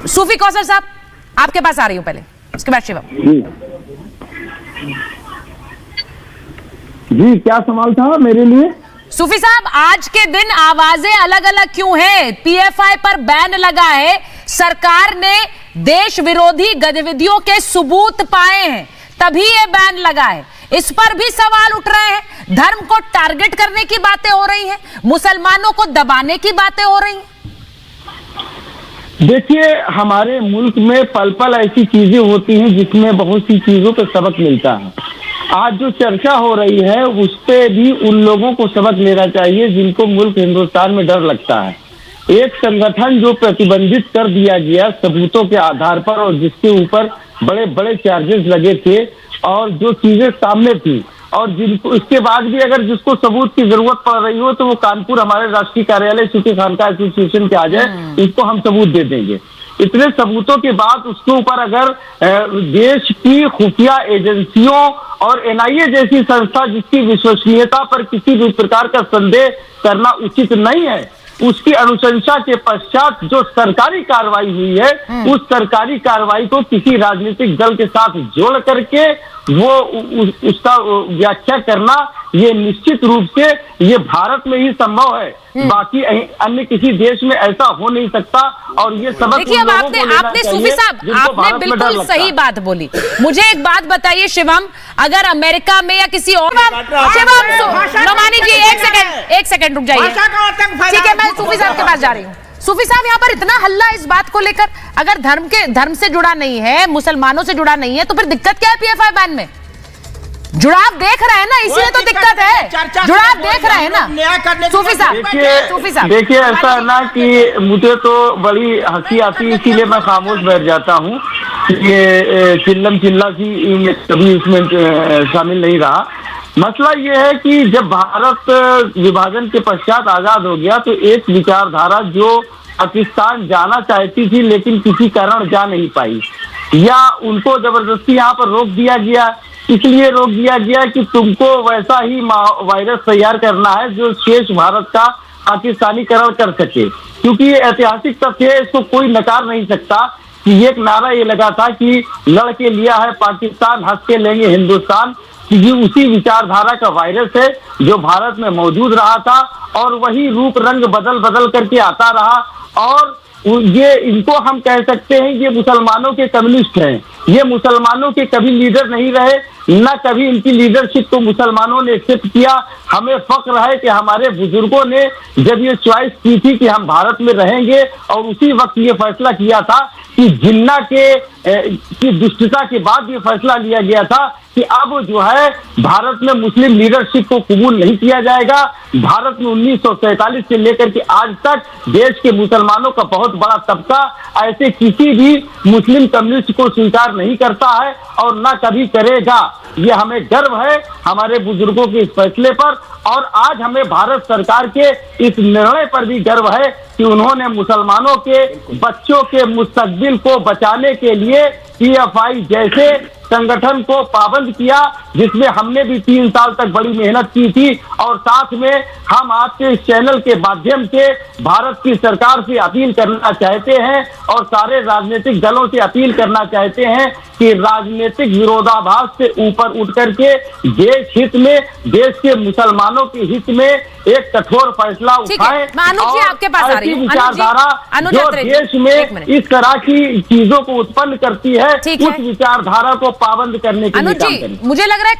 सूफी कौसर साहब, आपके पास आ रही हूं पहले, उसके बाद शिवम जी। क्या सवाल था मेरे लिए? सूफी साहब, आज के दिन आवाजें अलग अलग क्यों हैं? पीएफआई पर बैन लगा है, सरकार ने देश विरोधी गतिविधियों के सबूत पाए हैं, तभी ये बैन लगा है। इस पर भी सवाल उठ रहे हैं। धर्म को टारगेट करने की बातें हो रही हैं, मुसलमानों को दबाने की बातें हो रही हैं। देखिए, हमारे मुल्क में पल पल ऐसी चीजें होती हैं जिसमें बहुत सी चीजों पे सबक मिलता है। आज जो चर्चा हो रही है उस पे भी उन लोगों को सबक लेना चाहिए जिनको मुल्क हिंदुस्तान में डर लगता है। एक संगठन जो प्रतिबंधित कर दिया गया सबूतों के आधार पर और जिसके ऊपर बड़े बड़े चार्जेस लगे थे और जो चीजें सामने थी और जिनको इसके बाद भी अगर जिसको सबूत की जरूरत पड़ रही हो तो वो कानपुर हमारे राष्ट्रीय कार्यालय सूफी खानका एसोसिएशन के आ जाए, उसको हम सबूत दे देंगे। इतने सबूतों के बाद उसके ऊपर अगर देश की खुफिया एजेंसियों और एनआईए जैसी संस्था जिसकी विश्वसनीयता पर किसी भी प्रकार का संदेह करना उचित नहीं है, उसकी अनुशंसा के पश्चात जो सरकारी कार्रवाई हुई है उस सरकारी कार्रवाई को किसी राजनीतिक दल के साथ जोड़ करके वो उसका व्याख्या करना ये निश्चित रूप से ये भारत में ही संभव है, बाकी अन्य किसी देश में ऐसा हो नहीं सकता। और ये सबक देखिए, अब आपने सूफी साहब आपने बिल्कुल सही बात बोली। मुझे एक बात बताइए शिवम, अगर अमेरिका में या किसी और शिवम नोमानी जी एक सेकंड रुक जाइए, ठीक है? मैं सूफी साहब के पास जा रही हूँ। सूफी साहब, यहाँ पर इतना हल्ला इस बात को लेकर, अगर धर्म से जुड़ा नहीं है, मुसलमानों से जुड़ा नहीं है, तो फिर दिक्कत क्या है पीएफआई बैन में? जुड़ाव देख रहे हैं ना, इसलिए तो दिक्कत है। जुड़ाव देख रहे हैं ना सूफी साहब। देखिए, ऐसा है ना कि मुझे तो बड़ी हंसी आती है, इसीलिए मैं खामोश बैठ जाता हूँ। ये चिल्लम चिल्ला की कभी इसमें शामिल नहीं रहा। मसला ये है कि जब भारत विभाजन के पश्चात आजाद हो गया तो एक विचारधारा जो पाकिस्तान जाना चाहती थी लेकिन किसी कारण जा नहीं पाई, या उनको जबरदस्ती यहाँ पर रोक दिया गया, इसलिए रोक दिया गया कि तुमको वैसा ही वायरस तैयार करना है जो शेष भारत का पाकिस्तानीकरण कर सके। क्योंकि ये ऐतिहासिक तथ्य है, इसको कोई नकार नहीं सकता कि एक नारा ये लगा था कि लड़के लिया है पाकिस्तान, हंस के लेंगे हिंदुस्तान। ये उसी विचारधारा का वायरस है जो भारत में मौजूद रहा था और वही रूप रंग बदल करके आता रहा। और ये इनको हम कह सकते हैं ये मुसलमानों के कम्युनिस्ट हैं। ये मुसलमानों के कभी लीडर नहीं रहे, न कभी इनकी लीडरशिप को मुसलमानों ने एक्सेप्ट किया। हमें फक्र है कि हमारे बुजुर्गों ने जब ये चॉइस की थी कि हम भारत में रहेंगे और उसी वक्त ये फैसला किया था कि जिन्ना की दुष्टता के बाद ये फैसला लिया गया था कि अब जो है भारत में मुस्लिम लीडरशिप को कबूल नहीं किया जाएगा। भारत में 1947 से लेकर के आज तक देश के मुसलमानों का बहुत बड़ा तबका ऐसे किसी भी मुस्लिम कम्युनिस्ट को स्वीकार नहीं करता है और ना कभी करेगा। ये हमें गर्व है हमारे बुजुर्गों के इस फैसले पर, और आज हमें भारत सरकार के इस निर्णय पर भी गर्व है कि उन्होंने मुसलमानों के बच्चों के मुस्तकबिल को बचाने के लिए पीएफआई जैसे संगठन को पाबंद किया, जिसमें हमने भी 3 साल तक बड़ी मेहनत की थी। और साथ में हम आपके इस चैनल के माध्यम से भारत की सरकार से अपील करना चाहते हैं और सारे राजनीतिक दलों से अपील करना चाहते हैं कि राजनीतिक विरोधाभास से ऊपर उठ करके देश हित में, देश के मुसलमानों के हित में एक कठोर फैसला उठाएं। आपके पास आ रही हूं। विचारधारा जो देश में इस तरह की चीजों को उत्पन्न करती है उस विचारधारा को पाबंद करने के लिए काम करें। मुझे लग रहा है